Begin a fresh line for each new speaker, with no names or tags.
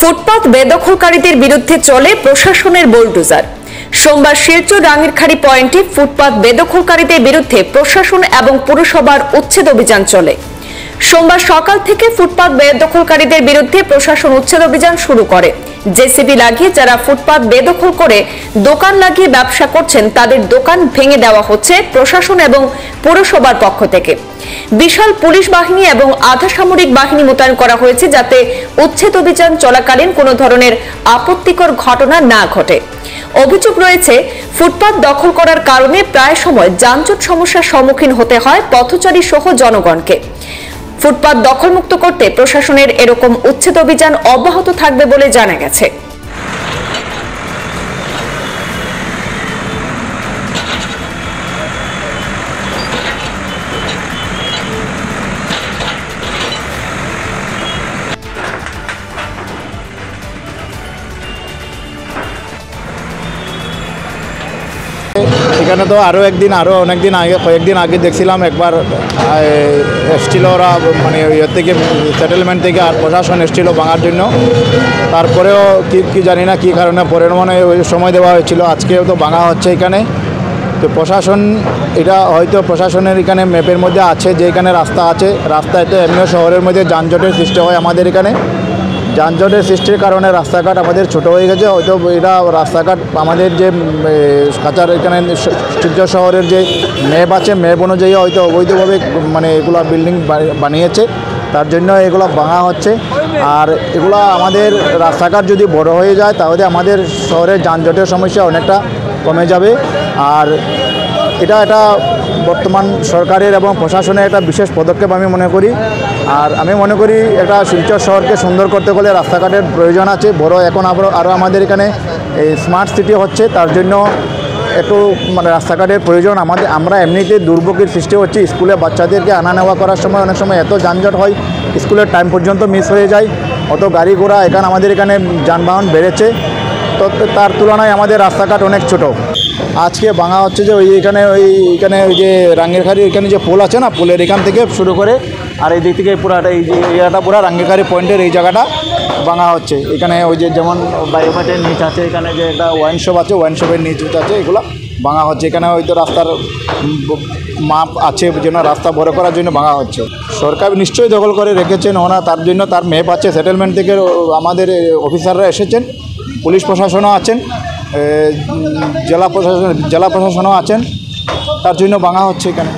ফুটপাত বেদখলকারীদের বিরুদ্ধে চলে প্রশাসনের বুলডোজার। সোমবার শিলচর রাঙ্গিরখাড়ি পয়েন্টে ফুটপাত বেদখলকারীদের বিরুদ্ধে প্রশাসন এবং পুরসভার উচ্ছেদ অভিযান চলে। সোমবার সকাল থেকে ফুটপাত বেদখলকারীদের বিরুদ্ধে প্রশাসন উচ্ছেদ অভিযান শুরু করে। জেসিবি লাগিয়ে যারা ফুটপাত বেদখল করে দোকান লাগিয়ে ব্যবসা করছেন তাদের দোকান ভেঙে দেওয়া হচ্ছে প্রশাসন এবং পুরসভার পক্ষ থেকে। বিশাল পুলিশ বাহিনী এবং আধা সামরিক বাহিনী মোতায়েন করা হয়েছে যাতে উচ্ছেদ অভিযান চলাকালীন কোনো ধরনের আপত্তিকর ঘটনা না ঘটে। অভিযোগ রয়েছে ফুটপাত দখল করার কারণে প্রায় সময় যানজট সমস্যার সম্মুখীন হতে হয় পথচারী সহ জনগণকে। ফুটপাত দখলমুক্ত করতে প্রশাসনের এরকম উচ্ছেদ অভিযান অব্যাহত থাকবে বলে জানা গেছে।
এখানে তো কয়েকদিন আগে দেখছিলাম একবার এসছিল ওরা, মানে ইয়ে থেকে সেটেলমেন্ট থেকে আর প্রশাসন এসেছিল ভাঙার জন্য। তারপরেও কি জানি না কী কারণে পরের ওই সময় দেওয়া হয়েছিল, আজকেও তো ভাঙা হচ্ছে এখানে। তো প্রশাসন এটা হয়তো প্রশাসনের এখানে ম্যাপের মধ্যে আছে যে এখানে রাস্তা আছে, রাস্তায় তো এমনিও শহরের মধ্যে যানজটের সৃষ্টি হয় আমাদের এখানে। যানজটের সৃষ্টির কারণে রাস্তাঘাট আমাদের ছোট হয়ে গেছে। হয়তো এটা রাস্তাঘাট আমাদের যে কাছার এখানে শিলচর শহরের যে ম্যাপ আছে, ম্যাপ অনুযায়ী হয়তো অবৈধভাবে মানে এগুলো বিল্ডিং বানিয়েছে, তার জন্য এগুলো ভাঙা হচ্ছে। আর এগুলো আমাদের রাস্তাঘাট যদি বড় হয়ে যায় তাহলে আমাদের শহরের যানজটের সমস্যা অনেকটা কমে যাবে। আর এটা বর্তমান সরকারের এবং প্রশাসনের একটা বিশেষ পদক্ষেপ আমি মনে করি। আর আমি মনে করি এটা শিলচর শহরকে সুন্দর করতে গেলে রাস্তাঘাটের প্রয়োজন আছে বড়। এখন আরও আমাদের এখানে এই স্মার্ট সিটি হচ্ছে, তার জন্য একটু মানে রাস্তাঘাটের প্রয়োজন আমরা এমনিতে দুর্ভোগের সৃষ্টি হচ্ছে। স্কুলে বাচ্চাদেরকে আনা নেওয়া করার সময় অনেক সময় এত যানজট হয়, স্কুলের টাইম পর্যন্ত মিস হয়ে যায়। অত গাড়ি ঘোড়া আমাদের এখানে যানবাহন বেড়েছে, তো তার তুলনায় আমাদের রাস্তাঘাট অনেক ছোট। আজকে ভাঙা হচ্ছে যে এখানে ওই যে রাঙ্গিরখাড়ি এখানে যে পোল আছে না, পোলের এখান থেকে শুরু করে আর এই দিক থেকে পুরাটা এই যে এরিয়াটা পুরো রাঙ্গিরখাড়ি পয়েন্টের এই জায়গাটা ভাঙা হচ্ছে। এখানে ওই যে যেমন বায়োমেটের নিচ আছে, এখানে যে একটা ওয়াইন শপ আছে, ওয়াইন শপের নিচ আছে, এগুলো ভাঙা হচ্ছে। এখানে হয়তো রাস্তার মাপ আছে যেন রাস্তা বড় করার জন্য ভাঙা হচ্ছে। সরকার নিশ্চয়ই দখল করে রেখেছেন ওনা, তার জন্য তার ম্যাপ আছে। সেটেলমেন্ট থেকে আমাদের অফিসাররা এসেছেন, পুলিশ প্রশাসনও আছেন, জেলা প্রশাসনও আছেন, তার জন্য ভাঙা হচ্ছে এখানে।